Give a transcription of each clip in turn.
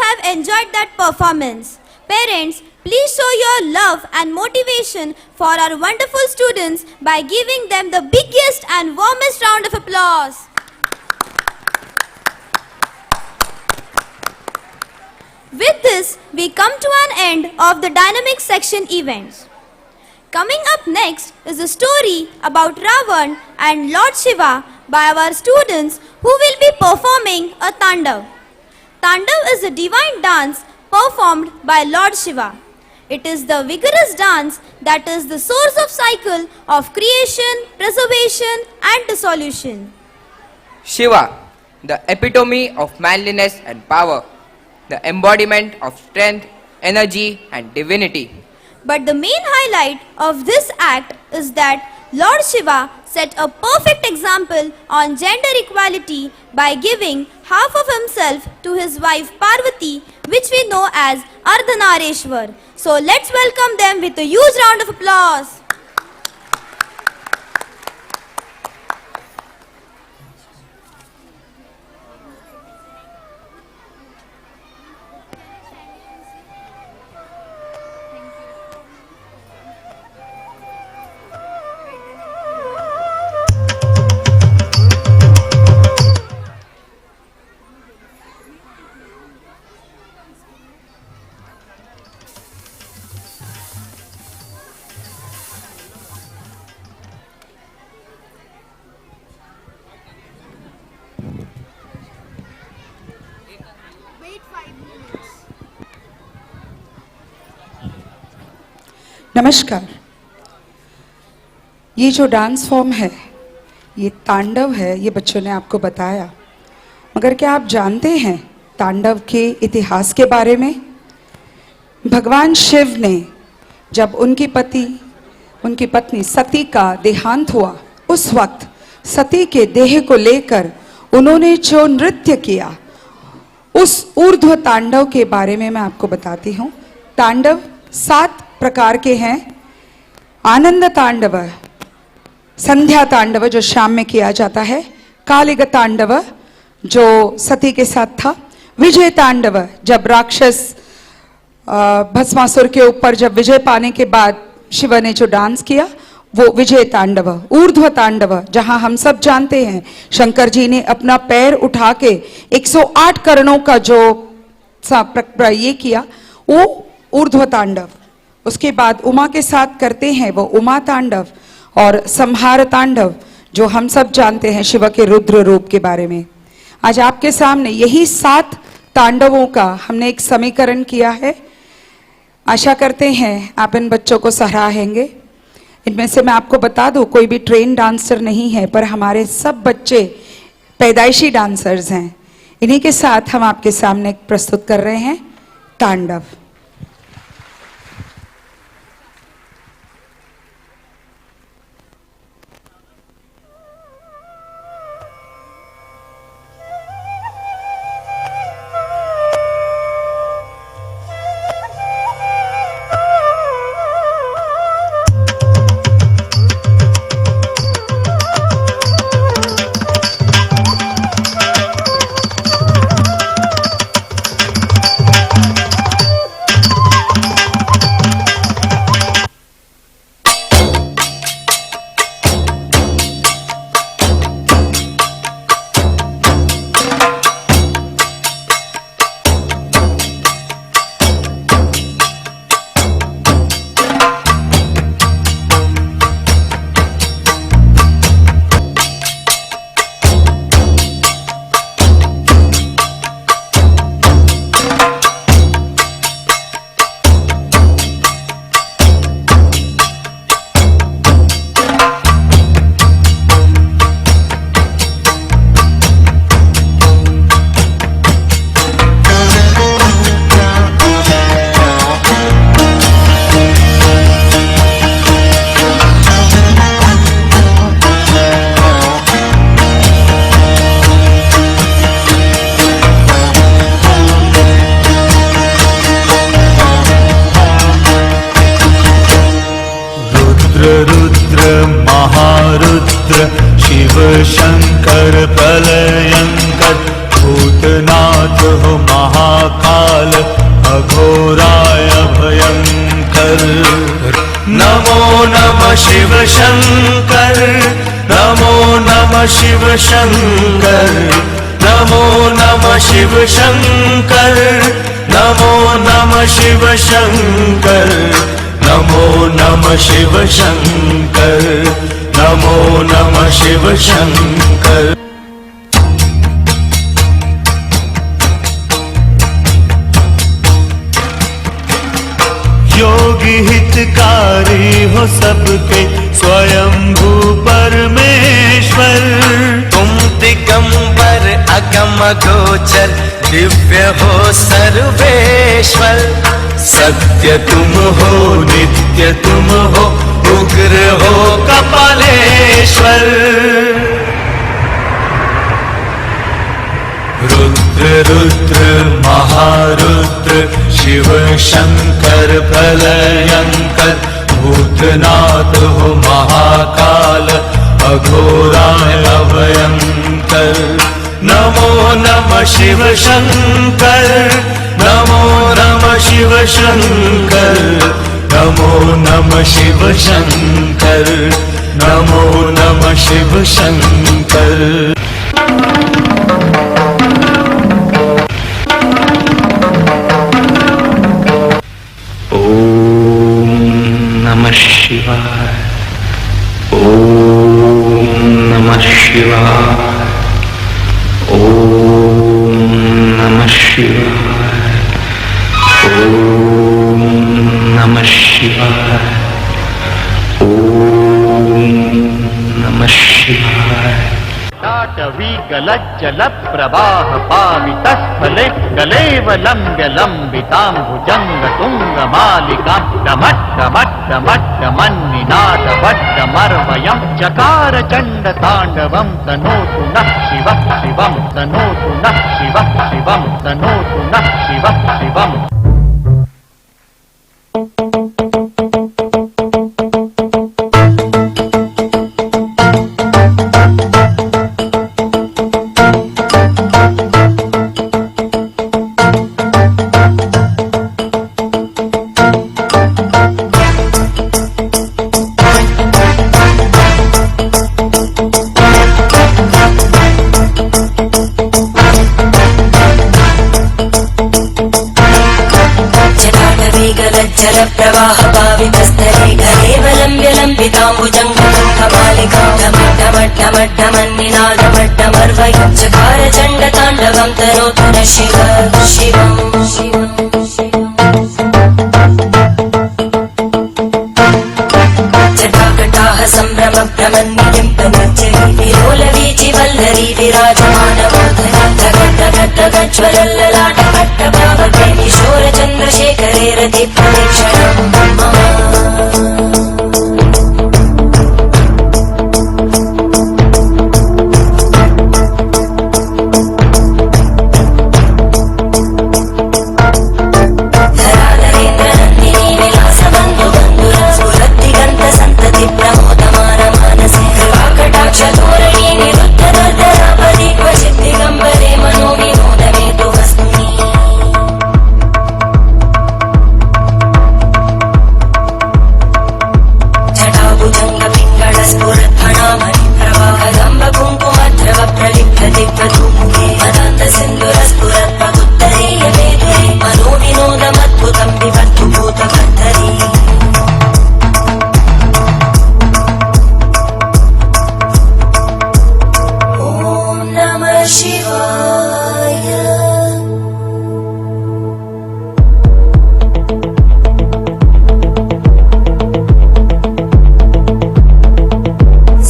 have enjoyed that performance. Parents, please show your love and motivation for our wonderful students by giving them the biggest and warmest round of applause. With this, we come to an end of the dynamic section events. Coming up next is a story about Ravan and Lord Shiva by our students who will be performing a Tandav. Tandav is a divine dance performed by Lord Shiva. It is the vigorous dance that is the source of cycle of creation, preservation and dissolution. Shiva, the epitome of manliness and power, the embodiment of strength, energy and divinity. But the main highlight of this act is that Lord Shiva set a perfect example on gender equality by giving half of himself to his wife Parvati, which we know as Ardhanareshwar. So let's welcome them with a huge round of applause. नमस्कार। ये जो dance form है, ये तांडव है, ये बच्चों ने आपको बताया। मगर क्या आप जानते हैं तांडव के इतिहास के बारे में? भगवान शिव ने जब उनकी पत्नी सती का देहांत हुआ, उस वक्त सती के देह को लेकर उन्होंने जो नृत्य किया, उस ऊर्ध्व तांडव के बारे में मैं आपको बताती हूँ। तांडव 7 प्रकार के हैं। आनंद तांडव, संध्या तांडव जो शाम में किया जाता है, कालिग तांडव जो सती के साथ था, विजय तांडव जब राक्षस भस्मासुर के ऊपर जब विजय पाने के बाद शिव ने जो डांस किया वो विजय तांडव। ऊर्ध्व तांडव जहां हम सब जानते हैं शंकर जी ने अपना पैर उठा के 108 करणों का जो ये किया वो ऊर्ध्व तांडव। उसके बाद उमा के साथ करते हैं वो उमा तांडव और संहार तांडव जो हम सब जानते हैं शिव के रुद्र रूप के बारे में। आज आपके सामने यही 7 तांडवों का हमने एक समीकरण किया है। आशा करते हैं आप इन बच्चों को सराहेंगे। इनमें से मैं आपको बता दूं कोई भी ट्रेन डांसर नहीं है, पर हमारे सब बच्चे पैदाइशी डांसर्स हैं। इन्हीं के साथ हम आपके सामने प्रस्तुत कर रहे हैं तांडव। शंकर। नमो नमः शिव शंकर, नमो नमः शिव शंकर, नमो नमः शिव शंकर, नमो नमः शिव शंकर, नमो नमः शिव शंकर, नमो नमः शिव शंकर। योगी हितकारी हो सबके स्वयंभू परमेश्वर। तुम दिगंबर अगम गोचर दिव्य हो सर्वेश्वर। सत्य तुम हो नित्य तुम हो उग्र हो कपालेश्वर। रुद्र रुद्र महारुद्र शिव शंकर प्रलयंकर। भूतनाथ हो महाकाल अघोराय अभयंकर। नमो नमः शिव शंकर, नमो नमः शिव शंकर, नमो नमः शिव शंकर, नमो नमः शिव शंकर। नमः शिवाय, ओम नमः शिवाय, ओम नमः शिवाय, ओम नमः शिवाय, ओम नमः शिवाय। टाटवी गलज्जल प्रवाह पावितस्थले गलेवलम्ब्य लम्बिताम्बुजङ्ग तुङ्ग मालिकां डमड्डमड्डमड्डमन्निनादवड्डमर्वयं चकार चण्डताण्डवं तनोतु नः शिवः शिवं तनोतु नः शिवः शिवं तनोतु नः शिवः शिवम्। जल प्रवाह पावितस्थले गलेवलम्ब्य लम्बिताम्बुजङ्गमालिकां डमड्डमड्डमड्डमन्निनादमड्डमर्वयं चकार चण्डताण्डवं तनोतु नः शिवः शिवं शिवं जटाकटाः सम्भ्रमभ्रमन्नियं तनज्जली विलोलवीचि वल्लरी विराजमानमूर्धनि जगज्जगज्ज्वलल्ललाटपट्टभावके किशोरचन्द्रशेखरे रति प्रदक्षिणं मम। धराधरेन्द्रनन्दिनी विलासबन्धुबन्धुरा स्फुरद्दिगन्तसन्तति प्रमोदमान मानसे कृपाकटाक्षधोरणी निरुद्धदर्दरापदि क्वचित् दिगम्बरे मनो विनोदमेतु वस्तुनि। जटाभुजङ्गपिङ्गळस्फुरद्भणामणिप्रवाहगम्बकुङ्कुमद्रव प्रलिप्तदिग्वधूमुखे मदान्तसिन्धुरस्फुरत्प्रदुत्तरीयमेधुरे मनो विनोदमद्भुतं विबद्धु भूतकर्धरी। ॐ नमः शिवाय।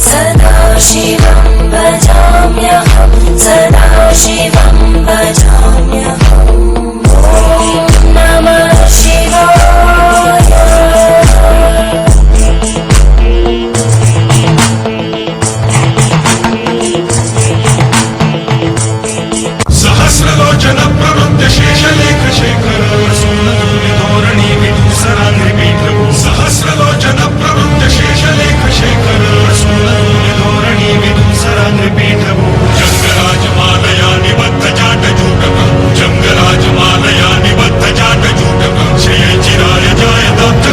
सदाशिवं भजाम्यहं सदाशिवं भजाम्यहम्। ॐ नमः शिवाय। सहस्रलोचन प्रवृत्त शेषलेख शेखर धोरणी विधूसराग्रिपीठ। सहस्रलोचन प्रवृत्त शेषलेख शेखर धोरणी विधूसराग्रिपीठ। जंगराजमालया निबद्ध जाट जूटकं जंगराजमालया निबद्ध जाट जूटकं शय चिराय जाय दत्त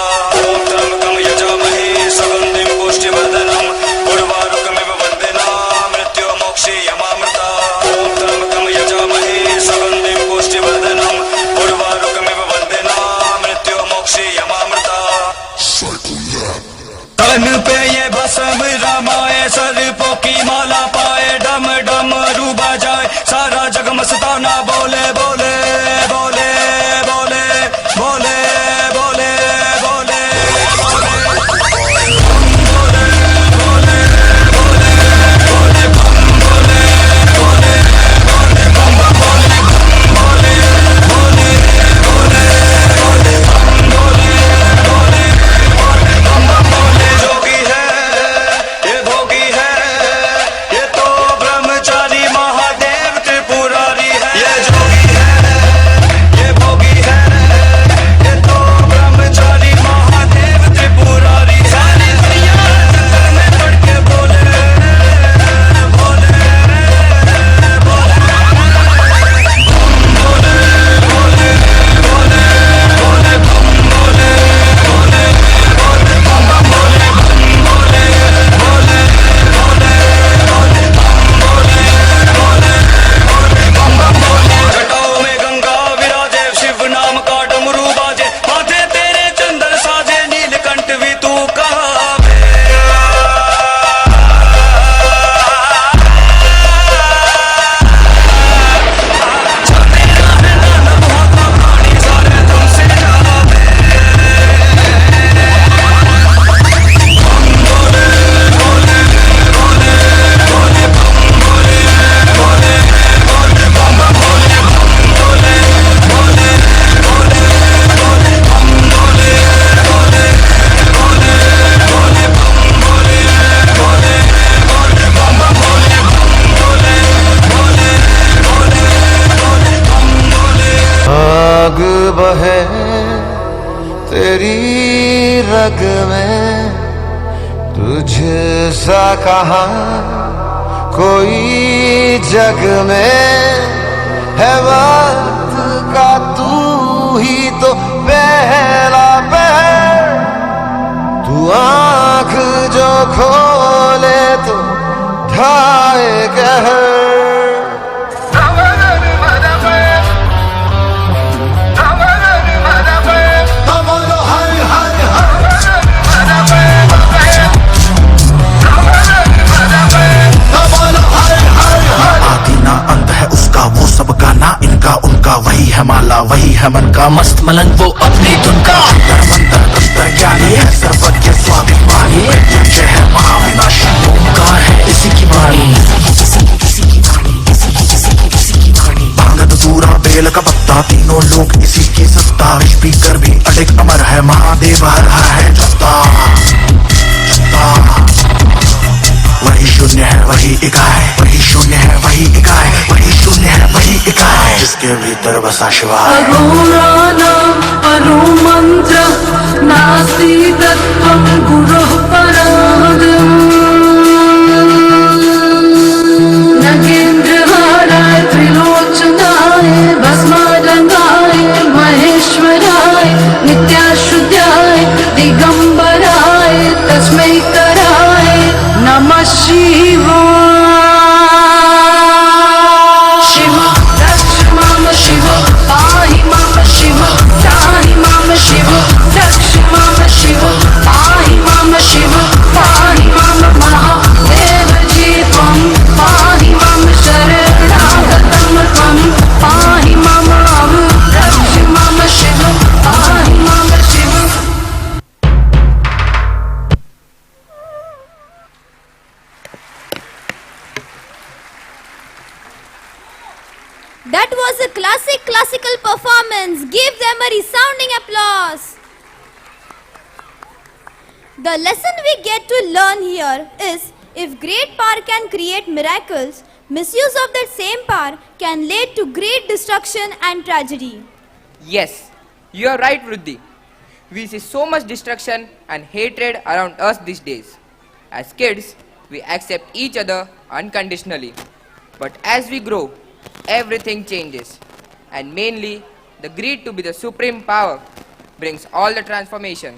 ॐ त्र्यम्बकं यजामहे सुगन्धिं पुष्टिवर्धनम् उर्वारुकमिव वन्देनां मृत्युर्मोक्षीयमामृता ॐ त्र्यम्बकं यजामहे सुगन्धिं पुष्टिवर्धनम् उर्वारुकमिव वन्देनां मृत्युर्मोक्षीयमामृता तन पे ये भस्म रामाए सर्पों की माला पाए डम डम रूबा जाए सारा जग मस्ताना बोले बोले बोले बोले बोले बोले बोले जोगी है ये भोगी है ये तो ब्रह्मचारी महादेव त्रिपुरारी है ये जोगी है ये भोगी है ये तो ब्रह्मचारी महादेव त्रिपुरारी सारी दुनिया अंदर में पड़ के बोले बोले जटाओं में गंगा विराजे शिव नाम का डमरू बाजे माथे तेरे चंदन साजे नीलकंठ भी तू कहाँ बे? तेरा है नाम होता पानी सारे तुमसे जाना बे। आग बहे तेरी रग में तुझसा कहा कोई जग में है वक्त का तू ही तो पहला पहर तू आँख जो खोले तो ढाए कहर आदि ना अंत है उसका वो सबका ना इनका उनका वही है माला वही है मन का मस्त मलंग वो अपनी धुन का अंतर मंतर अंतर ज्ञानी है सर्वज्ञ स्वाभिमानी जय है महाविनाशी ओंकार है इसी की वाणी भांग धतूरा बेल का पत्ता तीनों लोग इसी की सत्ता स्पीकर भी अडिग अमर है महादेव हर है जता वही शून्य है वही इकाई वही शून्य है वही इकाई वही शून्य है वही इकाई जिसके भीतर बसा शिवाय अघोराणाम् अणु मंत्र नास्ति तत्त्वं गुरुः परागम् नगेन्द्रहाराय त्रिलोचनाय भस्मादंगाय महेश्वराय नित्याशुद्धाय दिगंबराय तस्मै कराय नमः शिवाय शिव रक्ष माम शिव पाहि माम शिव त्राहि माम शिव रक्ष माम शिव पाहि माम शिव पाहि माम महादेव जी त्वं पाहि माम शरणागतं त्वं पाहि माम रक्ष माम शिव पाहि माम Shiv That was a classical performance. Give them a resounding applause. The lesson we get to learn here is if great power can create miracles, misuse of that same power can lead to great destruction and tragedy. Yes, you are right, Vruddhi. We see so much destruction and hatred around us these days. As kids, we accept each other unconditionally. But as we grow, everything changes. And mainly, the greed to be the supreme power brings all the transformation.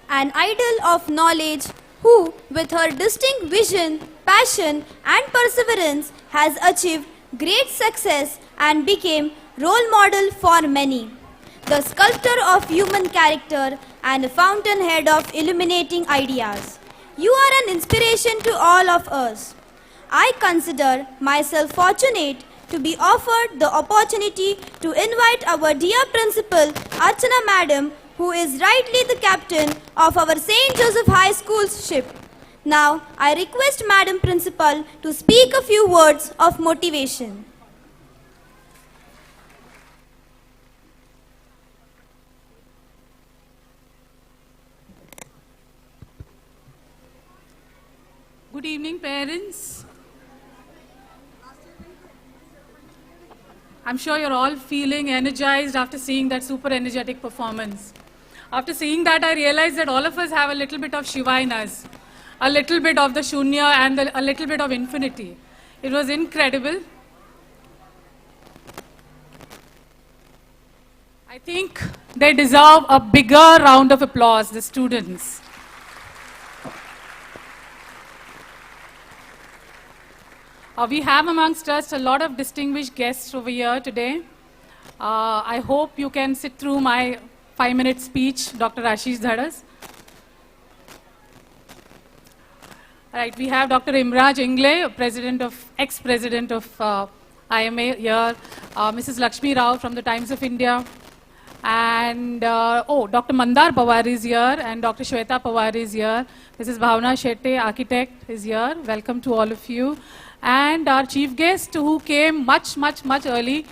an idol of knowledge who, with her distinct vision, passion and perseverance, has achieved great success and became role model for many. The sculptor of human character and a fountainhead of illuminating ideas. You are an inspiration to all of us. I consider myself fortunate to be offered the opportunity to invite our dear principal, Archana Madam, who is rightly the captain of our St. Joseph High School ship. Now, I request Madam Principal to speak a few words of motivation. Good evening, parents. I'm sure you're all feeling energized after seeing that super energetic performance. After seeing that, I realized that all of us have a little bit of Shiva in us, a little bit of the Shunya and a little bit of infinity. It was incredible. I think they deserve a bigger round of applause, the students. We have amongst us a lot of distinguished guests over here today. I hope you can sit through my 5-minute speech, Dr. Ashish Dhadas. Right, we have Dr. Imraj Ingle, ex-president of IMA here, Mrs. Lakshmi Rao from the Times of India, and Dr. Mandar Pawar is here, and Dr. Shweta Pawar is here. Mrs. Bhavna Shetty, architect, is here. Welcome to all of you. And our chief guest who came much early,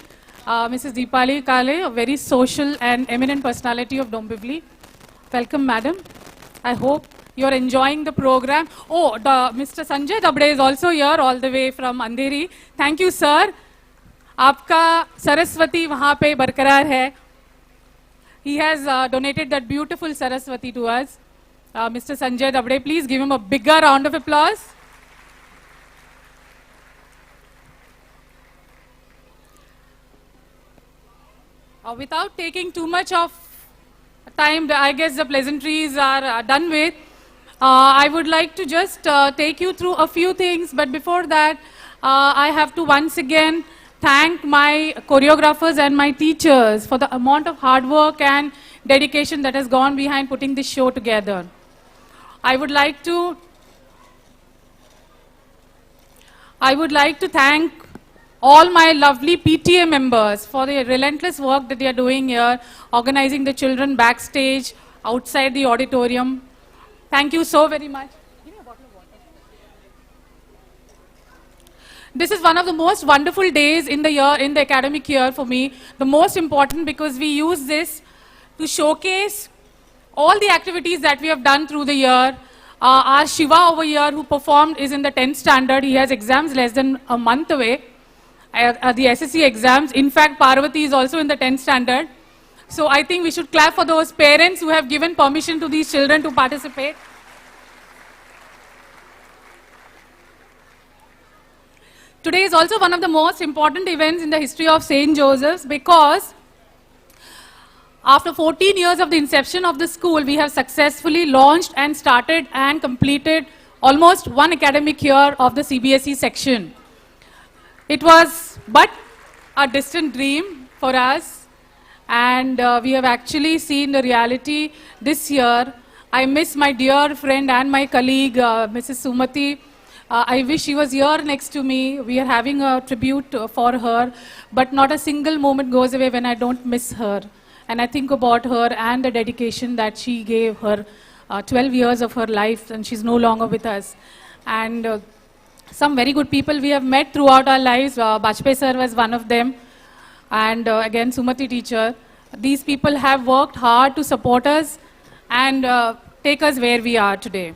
Mrs. Deepali Kale, a very social and eminent personality of Dombivli. Welcome, madam. I hope you're enjoying the program. Mr. Sanjay Dabde is also here all the way from Andheri. Thank you, sir. Aapka Saraswati wahan pe barkarar hai. He has donated that beautiful Saraswati to us. Mr. Sanjay Dabde, please give him a bigger round of applause. Without taking too much of time, I guess the pleasantries are done with. I would like to just take you through a few things, but before that, I have to once again thank my choreographers and my teachers for the amount of hard work and dedication that has gone behind putting this show together. I would like to thank all my lovely PTA members for the relentless work that they are doing here, organizing the children backstage, outside the auditorium. Thank you so very much. Give me a bottle of water. This is one of the most wonderful days in the year, in the academic year for me. The most important because we use this to showcase all the activities that we have done through the year. Our Shiva over here who performed is in the 10th standard. He has exams less than a month away. The SSC exams. In fact, Parvati is also in the 10th standard. So I think we should clap for those parents who have given permission to these children to participate. Today is also one of the most important events in the history of St. Joseph's because after 14 years of the inception of the school, we have successfully launched and started and completed almost one academic year of the CBSE section. It was but a distant dream for us, and we have actually seen the reality this year. I miss my dear friend and my colleague, Mrs. Sumati. I wish she was here next to me. We are having a tribute for her, but not a single moment goes away when I don't miss her. And I think about her and the dedication that she gave her 12 years of her life, and she's no longer with us. And some very good people we have met throughout our lives. Bajpayee sir was one of them. And again, Sumati teacher. These people have worked hard to support us and take us where we are today.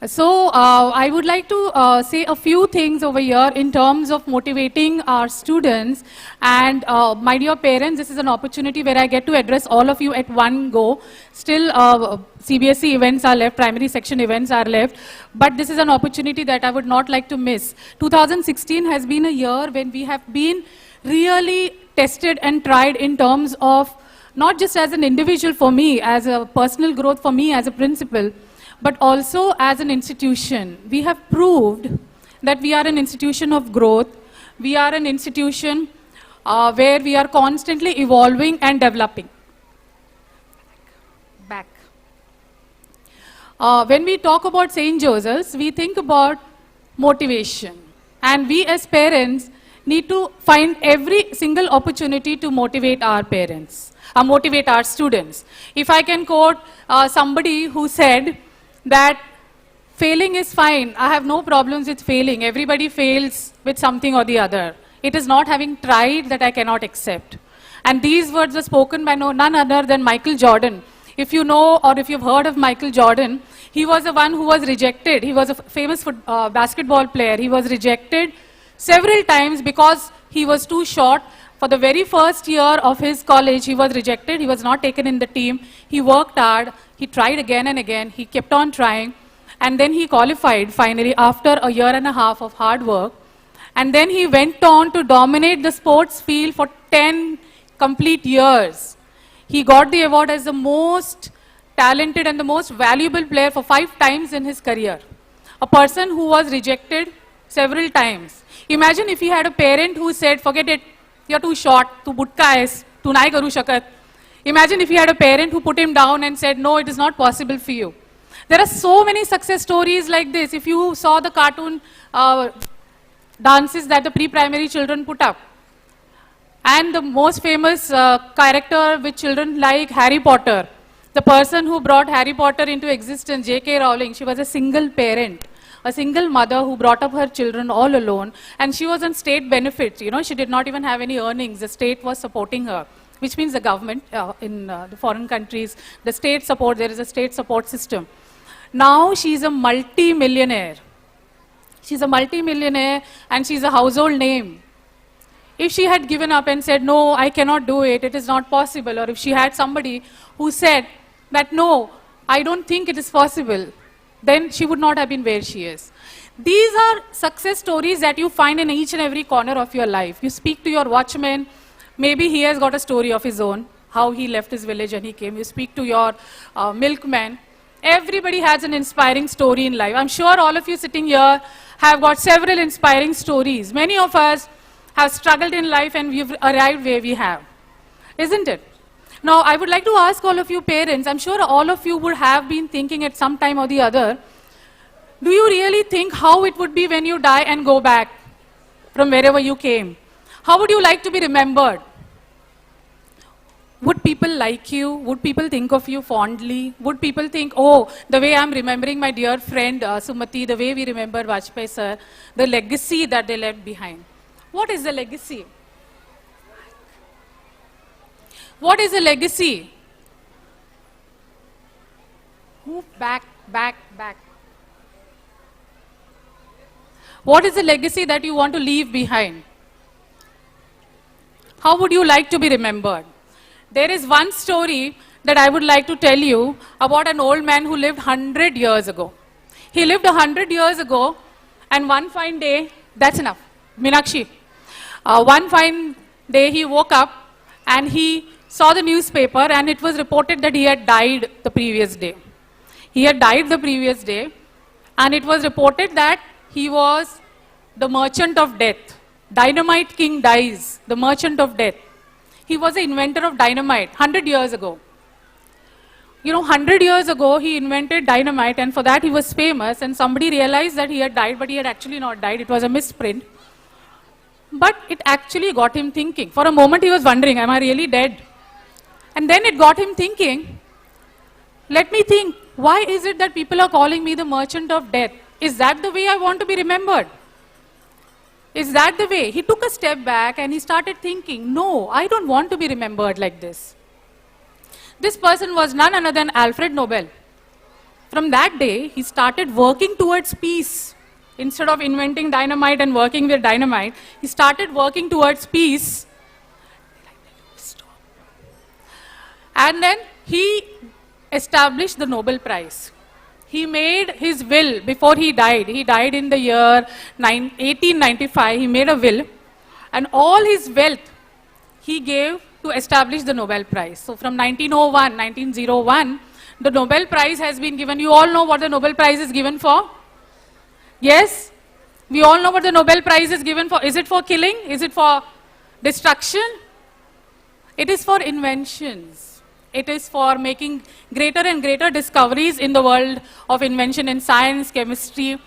So I would like to say a few things over here in terms of motivating our students. And my dear parents, this is an opportunity where I get to address all of you at one go. Still, CBSE events are left, primary section events are left. But this is an opportunity that I would not like to miss. 2016 has been a year when we have been really tested and tried in terms of not just as an individual for me, as a personal growth for me as a principal, but also as an institution. We have proved that we are an institution of growth. We are an institution where we are constantly evolving and developing. Back. When we talk about St. Joseph's, we think about motivation. And we as parents need to find every single opportunity to motivate our parents, motivate our students. If I can quote somebody who said that failing is fine, I have no problems with failing. Everybody fails with something or the other. It is not having tried that I cannot accept. And these words were spoken by none other than Michael Jordan. If you know or if you've heard of Michael Jordan, he was the one who was rejected. He was a famous basketball player. He was rejected several times because he was too short. For the very first year of his college, he was rejected. He was not taken in the team. He worked hard. He tried again and again. He kept on trying. And then he qualified finally after a year and a half of hard work. And then he went on to dominate the sports field for 10 complete years. He got the award as the most talented and the most valuable player for 5 times in his career. A person who was rejected several times. Imagine if he had a parent who said, forget it, you're too short, tu butka ais, tu nahi karu shakat. Imagine if he had a parent who put him down and said, no, it is not possible for you. There are so many success stories like this. If you saw the cartoon dances that the pre-primary children put up, and the most famous character which children like, Harry Potter. The person who brought Harry Potter into existence, J.K. Rowling, she was a single parent, a single mother who brought up her children all alone, and she was on state benefits. You know, she did not even have any earnings. The state was supporting her, which means the government in the foreign countries, the state support, there is a state support system. Now she's a multi-millionaire. She's a multi-millionaire and she's a household name. If she had given up and said, no, I cannot do it, it is not possible, or if she had somebody who said that, no, I don't think it is possible, then she would not have been where she is. These are success stories that you find in each and every corner of your life. You speak to your watchman, maybe he has got a story of his own, how he left his village and he came. You speak to your milkman. Everybody has an inspiring story in life. I'm sure all of you sitting here have got several inspiring stories. Many of us have struggled in life and we've arrived where we have. Isn't it? Now, I would like to ask all of you parents, I'm sure all of you would have been thinking at some time or the other, do you really think how it would be when you die and go back from wherever you came? How would you like to be remembered? Would people like you? Would people think of you fondly? Would people think, oh, the way I'm remembering my dear friend Sumati, the way we remember Vajpayee sir, the legacy that they left behind. What is the legacy? What is a legacy? Move back. What is the legacy that you want to leave behind? How would you like to be remembered? There is one story that I would like to tell you about an old man who lived 100 years ago. He lived 100 years ago, and one fine day, that's enough, Meenakshi. One fine day he woke up and he saw the newspaper and it was reported that he had died the previous day. He had died the previous day and it was reported that he was the merchant of death. Dynamite king dies, the merchant of death. He was the inventor of dynamite 100 years ago. You know, 100 years ago he invented dynamite and for that he was famous, and somebody realized that he had died, but he had actually not died. It was a misprint. But it actually got him thinking. For a moment he was wondering, am I really dead? And then it got him thinking, let me think, why is it that people are calling me the merchant of death? Is that the way I want to be remembered? Is that the way? He took a step back and he started thinking, no, I don't want to be remembered like this. This person was none other than Alfred Nobel. From that day, he started working towards peace. Instead of inventing dynamite and working with dynamite, he started working towards peace. And then he established the Nobel Prize. He made his will before he died. He died in the year 1895. He made a will. And all his wealth, he gave to establish the Nobel Prize. So from 1901, the Nobel Prize has been given. You all know what the Nobel Prize is given for? Yes? We all know what the Nobel Prize is given for. Is it for killing? Is it for destruction? It is for inventions. It is for making greater and greater discoveries in the world of invention in science, chemistry,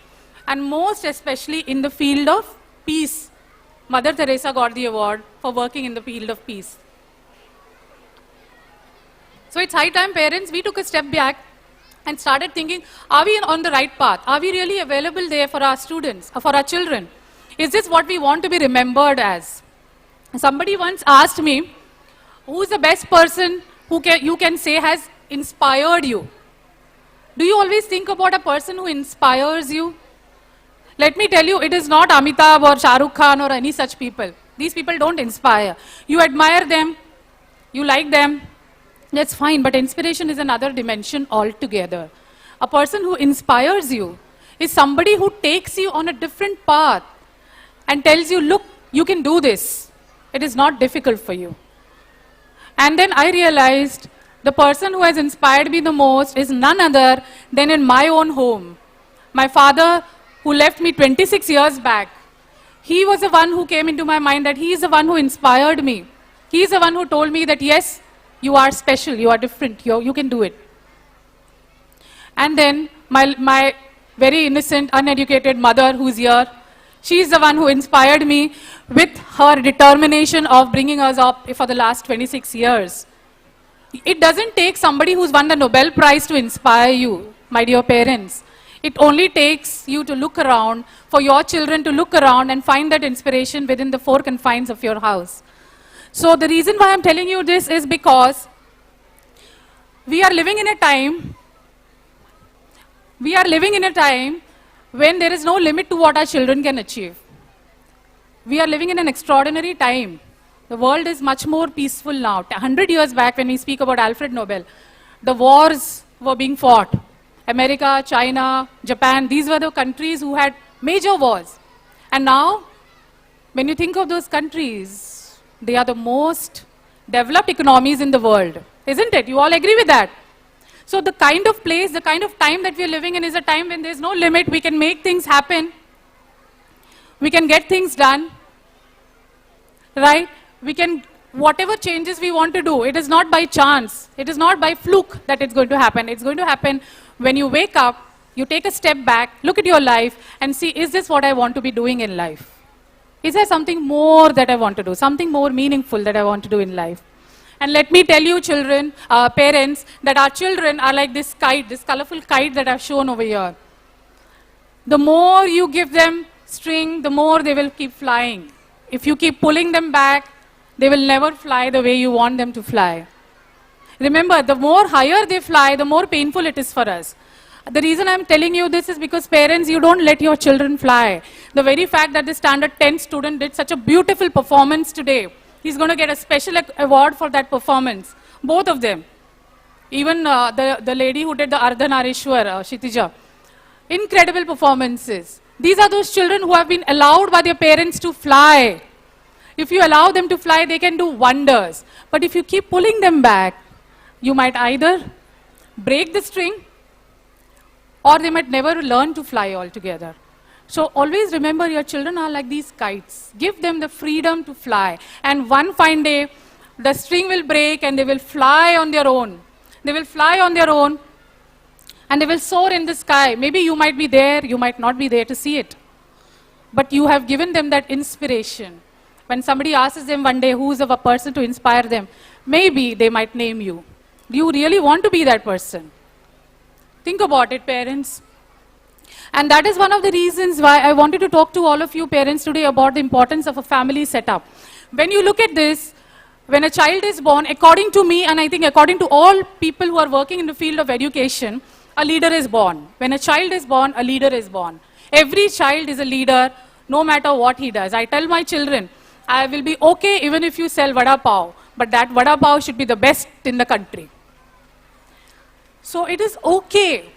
and most especially in the field of peace. Mother Teresa got the award for working in the field of peace. So it's high time, parents, we took a step back and started thinking, are we on the right path? Are we really available there for our students, for our children? Is this what we want to be remembered as? Somebody once asked me, who is the best person who you can say has inspired you? Do you always think about a person who inspires you? Let me tell you, it is not Amitabh or Shah Rukh Khan or any such people. These people don't inspire. You admire them, you like them, that's fine, but inspiration is another dimension altogether. A person who inspires you is somebody who takes you on a different path and tells you, look, you can do this. It is not difficult for you. And then I realized the person who has inspired me the most is none other than in my own home. My father, who left me 26 years back, he was the one who came into my mind, that he is the one who inspired me. He is the one who told me that yes, you are special, you are different, you can do it. And then my very innocent, uneducated mother who's here, she is the one who inspired me with her determination of bringing us up for the last 26 years. It doesn't take somebody who's won the Nobel Prize to inspire you, my dear parents. It only takes you to look around, for your children to look around and find that inspiration within the four confines of your house. So the reason why I'm telling you this is because we are living in a time when there is no limit to what our children can achieve. We are living in an extraordinary time. The world is much more peaceful now. 100 years back, when we speak about Alfred Nobel, the wars were being fought. America, China, Japan, these were the countries who had major wars. And now, when you think of those countries, they are the most developed economies in the world, isn't it? You all agree with that? So the kind of place, the kind of time that we are living in is a time when there's no limit. We can make things happen. We can get things done, right? We can, whatever changes we want to do, it is not by chance. It is not by fluke that it's going to happen. It's going to happen when you wake up, you take a step back, look at your life and see, is this what I want to be doing in life? Is there something more that I want to do, something more meaningful that I want to do in life? And let me tell you, children, parents, that our children are like this kite, this colorful kite that I've shown over here. The more you give them string, the more they will keep flying. If you keep pulling them back, they will never fly the way you want them to fly. Remember, the more higher they fly, the more painful it is for us. The reason I'm telling you this is because parents, you don't let your children fly. The very fact that the standard 10 student did such a beautiful performance today, he's going to get a special award for that performance. Both of them. Even the lady who did the Ardhanarishwar, Kshitija. Incredible performances. These are those children who have been allowed by their parents to fly. If you allow them to fly, they can do wonders. But if you keep pulling them back, you might either break the string or they might never learn to fly altogether. So always remember, your children are like these kites. Give them the freedom to fly. And one fine day, the string will break and they will fly on their own. They will fly on their own and they will soar in the sky. Maybe you might be there, you might not be there to see it. But you have given them that inspiration. When somebody asks them one day who's of a person to inspire them, maybe they might name you. Do you really want to be that person? Think about it, parents. And that is one of the reasons why I wanted to talk to all of you parents today about the importance of a family setup. When you look at this, when a child is born, according to me, and I think according to all people who are working in the field of education, a leader is born. When a child is born, a leader is born. Every child is a leader, no matter what he does. I tell my children, I will be okay even if you sell vada pav, but that vada pav should be the best in the country. So it is okay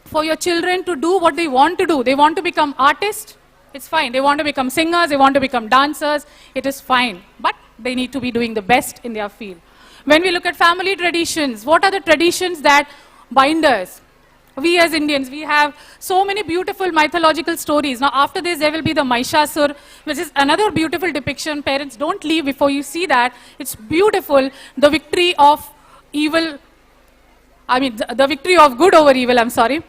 for your children to do what they want to do. They want to become artists, it's fine. They want to become singers, they want to become dancers, it is fine. But they need to be doing the best in their field. When we look at family traditions, what are the traditions that bind us? We as Indians, we have so many beautiful mythological stories. Now after this there will be the Mahishasur, which is another beautiful depiction. Parents, don't leave before you see that. It's beautiful. The victory of evil, the victory of good over evil, I'm sorry.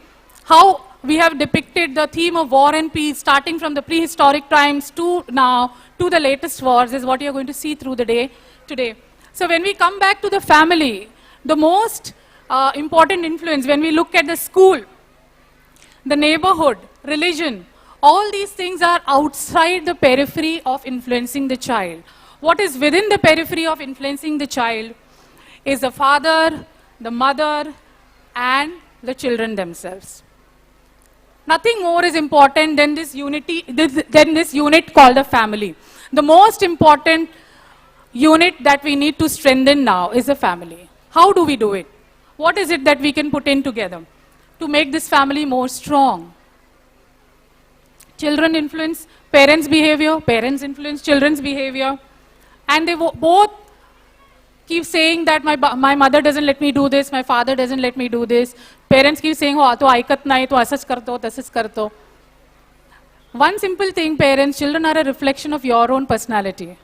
How we have depicted the theme of war and peace, starting from the prehistoric times to now, to the latest wars, is what you're going to see through the day today. So when we come back to the family, the most important influence, when we look at the school, the neighborhood, religion, all these things are outside the periphery of influencing the child. What is within the periphery of influencing the child is the father, the mother, and the children themselves. Nothing more is important than this unity, than this unit called the family. The most important unit that we need to strengthen now is the family. How do we do it? What is it that we can put in together to make this family more strong? Children influence parents' behavior, parents influence children's behavior, and they both keep saying that my mother doesn't let me do this, my father doesn't let me do this. Parents keep saying, oh, to aikat nahi, to asas karto, tasas karto. One simple thing, parents, children are a reflection of your own personality.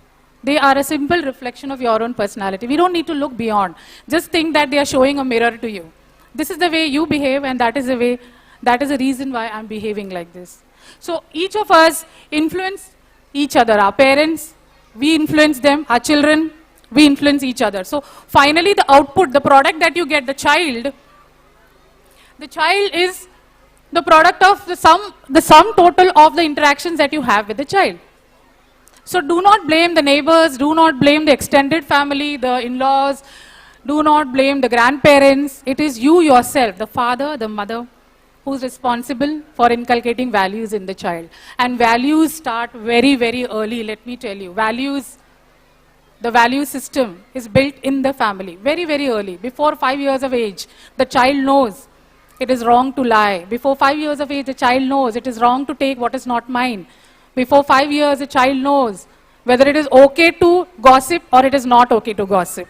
They are a simple reflection of your own personality. We don't need to look beyond. Just think that they are showing a mirror to you. This is the way you behave, and that is the reason why I'm behaving like this. So each of us influence each other. Our parents, we influence them. Our children, we influence each other. So finally the output, the product that you get, the child is the product of the sum total of the interactions that you have with the child. So do not blame the neighbors, do not blame the extended family, the in-laws, do not blame the grandparents. It is you yourself, the father, the mother, who's responsible for inculcating values in the child. And values start very, very early, let me tell you. The value system is built in the family, very, very early. Before 5 years of age, the child knows it is wrong to lie. Before 5 years of age, the child knows it is wrong to take what is not mine. Before 5 years, a child knows whether it is okay to gossip or it is not okay to gossip.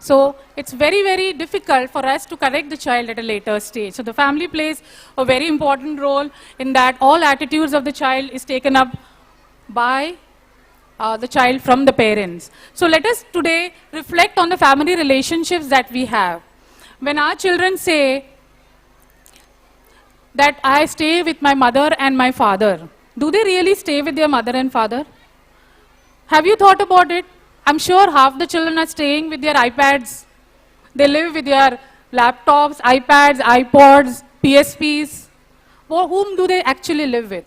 So it's very, very difficult for us to correct the child at a later stage. So the family plays a very important role in that all attitudes of the child is taken up by the child from the parents. So let us today reflect on the family relationships that we have. When our children say that I stay with my mother and my father, do they really stay with their mother and father? Have you thought about it? I'm sure half the children are staying with their iPads. They live with their laptops, iPads, iPods, PSPs. Well, whom do they actually live with?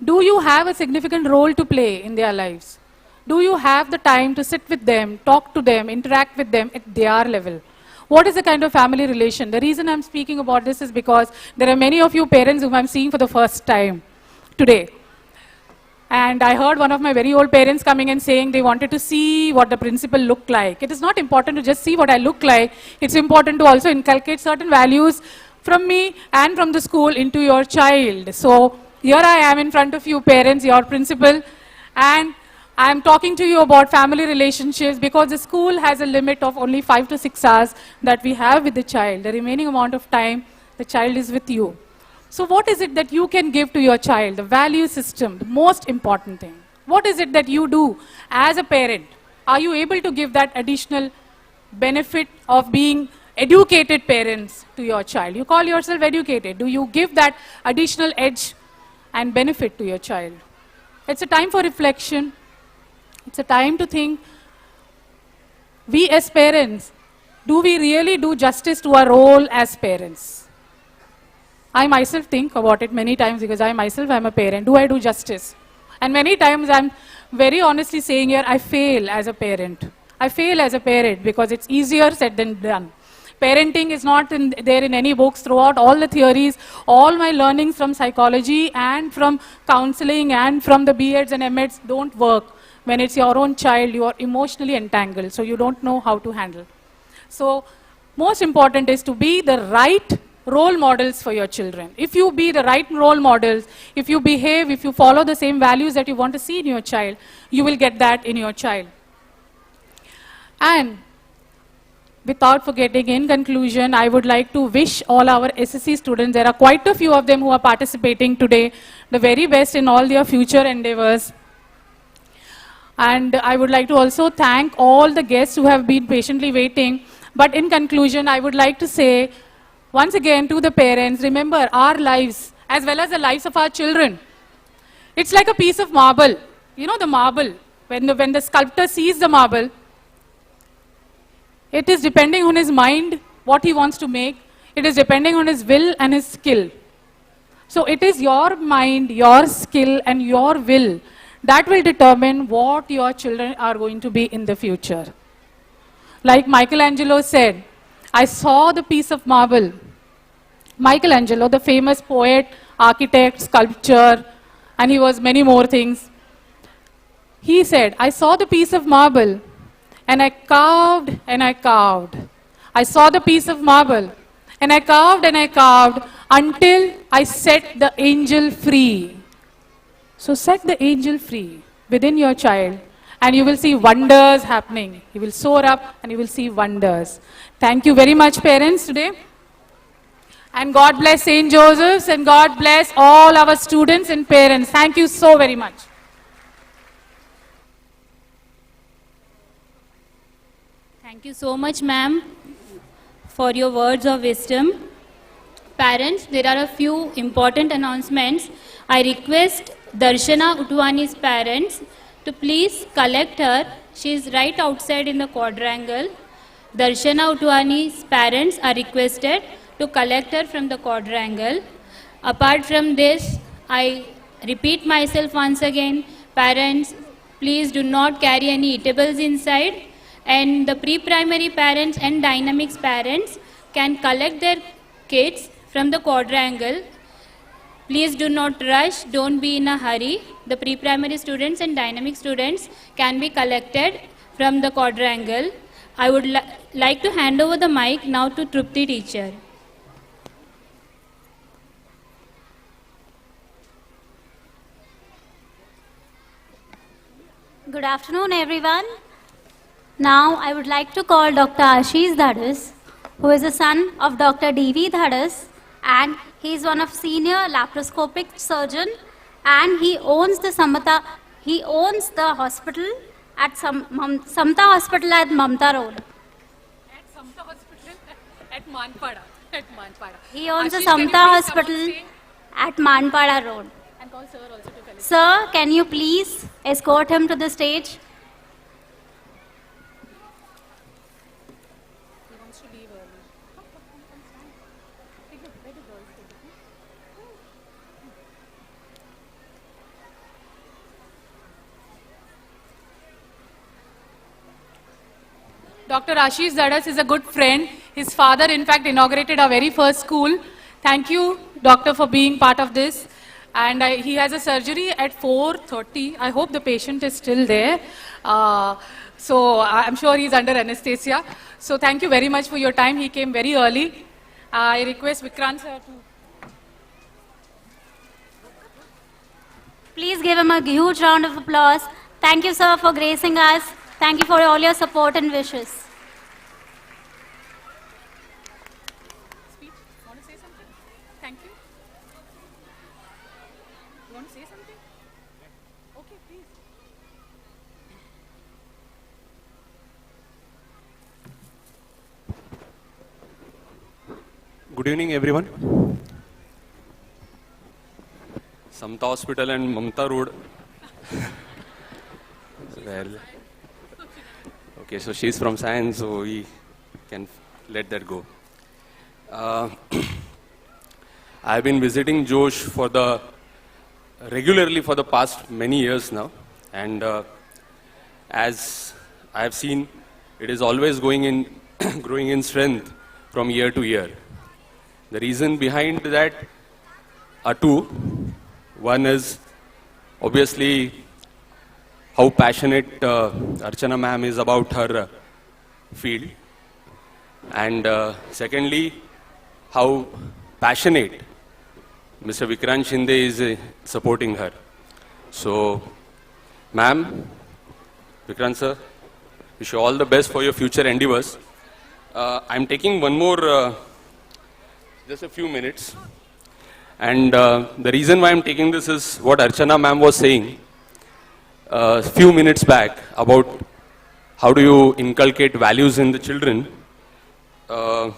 Do you have a significant role to play in their lives? Do you have the time to sit with them, talk to them, interact with them at their level? What is the kind of family relation? The reason I'm speaking about this is because there are many of you parents whom I'm seeing for the first time today. And I heard one of my very old parents coming and saying they wanted to see what the principal looked like. It is not important to just see what I look like. It's important to also inculcate certain values from me and from the school into your child. So here I am in front of you parents, your principal, and I'm talking to you about family relationships because the school has a limit of only 5 to 6 hours that we have with the child. The remaining amount of time, the child is with you. So what is it that you can give to your child? The value system, the most important thing. What is it that you do as a parent? Are you able to give that additional benefit of being educated parents to your child? You call yourself educated. Do you give that additional edge and benefit to your child? It's a time for reflection. It's a time to think, we as parents, do we really do justice to our role as parents? I myself think about it many times because I myself am a parent. Do I do justice? And many times I'm very honestly saying here, I fail as a parent. I fail as a parent because it's easier said than done. Parenting is not there in any books. Throughout all the theories, all my learnings from psychology and from counseling and from the B.Eds and M.Eds don't work. When it's your own child, you are emotionally entangled, so you don't know how to handle. So most important is to be the right role models for your children. If you be the right role models, if you behave, if you follow the same values that you want to see in your child, you will get that in your child. And without forgetting, in conclusion, I would like to wish all our SSC students, there are quite a few of them who are participating today, the very best in all their future endeavors. And I would like to also thank all the guests who have been patiently waiting. But in conclusion, I would like to say, once again to the parents, remember our lives as well as the lives of our children. It's like a piece of marble. You know the marble, when the sculptor sees the marble, it is depending on his mind what he wants to make. It is depending on his will and his skill. So it is your mind, your skill and your will that will determine what your children are going to be in the future. Like Michelangelo said, I saw the piece of marble. Michelangelo, the famous poet, architect, sculptor, and he was many more things. He said, I saw the piece of marble and I carved and I carved. I saw the piece of marble and I carved until I set the angel free. So set the angel free within your child and you will see wonders happening. You will soar up and you will see wonders. Thank you very much, parents, today. And God bless St. Joseph's and God bless all our students and parents. Thank you so very much. Thank you so much, ma'am, for your words of wisdom. Parents, there are a few important announcements. I request Darshana Utwani's parents to please collect her. She is right outside in the quadrangle. Darshana Utwani's parents are requested to collect her from the quadrangle. Apart from this, I repeat myself once again, parents, please do not carry any eatables inside. And the pre-primary parents and dynamics parents can collect their kids from the quadrangle. Please do not rush, don't be in a hurry. The pre-primary students and dynamic students can be collected from the quadrangle. I would like to hand over the mic now to Trupti teacher. Good afternoon, everyone. Now I would like to call Dr. Ashish Dhadas, who is the son of Dr. D.V. Dhadas, and he is one of senior laparoscopic surgeon, and he owns the hospital at Samta Hospital at Mamta Road. At Samta Hospital at Manpada. He owns the Ashish, can you Samta please come on Hospital stage? at Manpada Road. And call sir also to felicitate. Sir, can you please escort him to the stage? He wants to leave early. Dr. Ashish Dhadas is a good friend. His father, in fact, inaugurated our very first school. Thank you, doctor, for being part of this. And he has a surgery at 4:30. I hope the patient is still there. So I'm sure he's under anesthesia. So thank you very much for your time. He came very early. I request Vikrant sir to... Please give him a huge round of applause. Thank you, sir, for gracing us. Thank you for all your support and wishes. Speech? Want to say something? Thank you. You want to say something? Okay, please. Good evening, everyone. Samta Hospital and Mamta Road. Well, okay, so she's from science, so we can let that go. I've been visiting Josh regularly for the past many years now, and as I have seen, it is always growing in strength from year to year. The reason behind that are two. One is obviously how passionate Archana ma'am is about her field, and secondly, how passionate Mr. Vikrant Shinde is supporting her. So, ma'am, Vikrant sir, Wish you all the best for your future endeavors. I'm taking one more, just a few minutes. And the reason why I'm taking this is what Archana ma'am was saying a few minutes back about how do you inculcate values in the children. I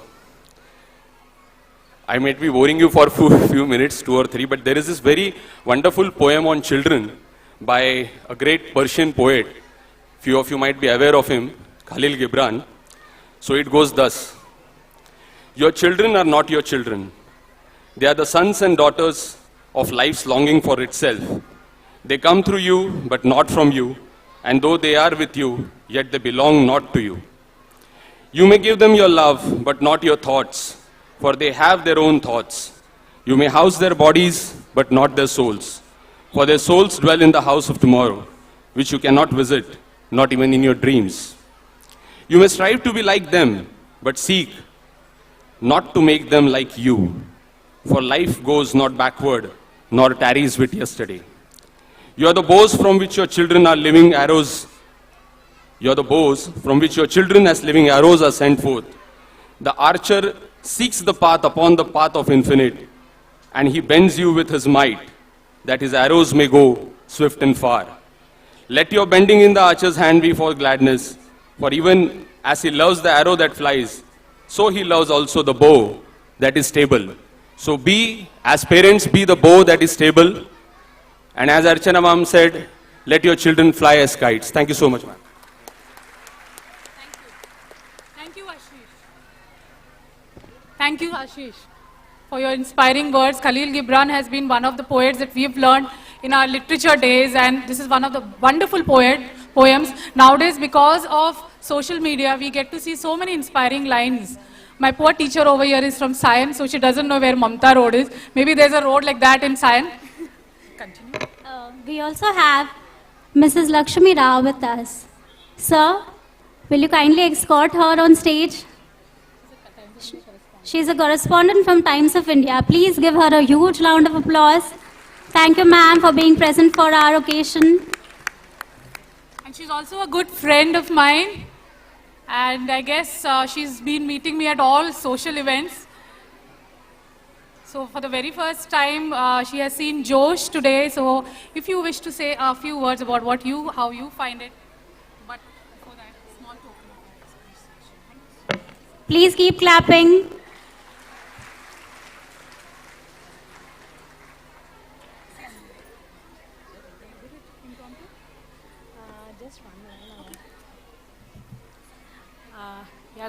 might be boring you for a few minutes, 2 or 3, but there is this very wonderful poem on children by a great Persian poet. Few of you might be aware of him, Khalil Gibran. So it goes thus. Your children are not your children. They are the sons and daughters of life's longing for itself. They come through you, but not from you. And though they are with you, yet they belong not to you. You may give them your love, but not your thoughts, for they have their own thoughts. You may house their bodies, but not their souls, for their souls dwell in the house of tomorrow, which you cannot visit, not even in your dreams. You may strive to be like them, but seek not to make them like you, for life goes not backward, nor tarries with yesterday. You are the bows from which your children are living arrows. You are the bows from which your children as living arrows are sent forth. The archer seeks the path upon the path of infinite, and he bends you with his might, that his arrows may go swift and far. Let your bending in the archer's hand be for gladness, for even as he loves the arrow that flies, so he loves also the bow that is stable. So be, as parents, be the bow that is stable. And as Archana ma'am said, let your children fly as kites. Thank you so much, ma'am. Thank you, Ashish. Thank you, Ashish, for your inspiring words. Khalil Gibran has been one of the poets that we've learned in our literature days, and this is one of the wonderful poems. Nowadays, because of social media, we get to see so many inspiring lines. My poor teacher over here is from Sion, so she doesn't know where Mamta Road is. Maybe there's a road like that in Sion. Continue. We also have Mrs. Lakshmi Rao with us. Sir, will you kindly escort her on stage? She is a correspondent from Times of India. Please give her a huge round of applause. Thank you, ma'am, for being present for our occasion. And she's also a good friend of mine. And I guess she's been meeting me at all social events. So for the very first time, she has seen Josh today. So if you wish to say a few words about how you find it. But before that, small token. Please keep clapping.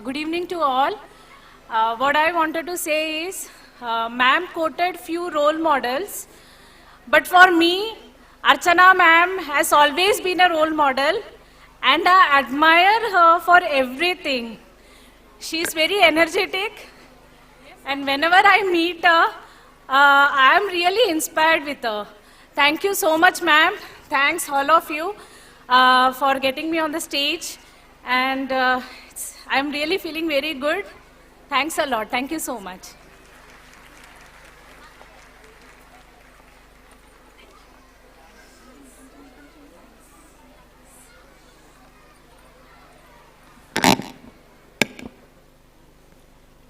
Good evening to all. What I wanted to say is, ma'am quoted few role models, but for me, Archana ma'am has always been a role model, and I admire her for everything. She is very energetic, and whenever I meet her, I am really inspired with her. Thank you so much, ma'am. Thanks all of you for getting me on the stage, and I'm really feeling very good. Thanks a lot. Thank you so much.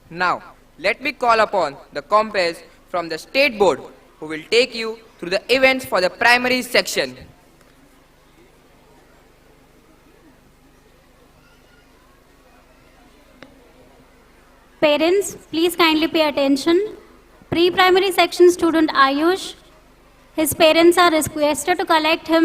Now, let me call upon the compares from the State Board who will take you through the events for the primary section. Parents, please kindly pay attention. Pre-primary section student Ayush, his parents are requested to collect him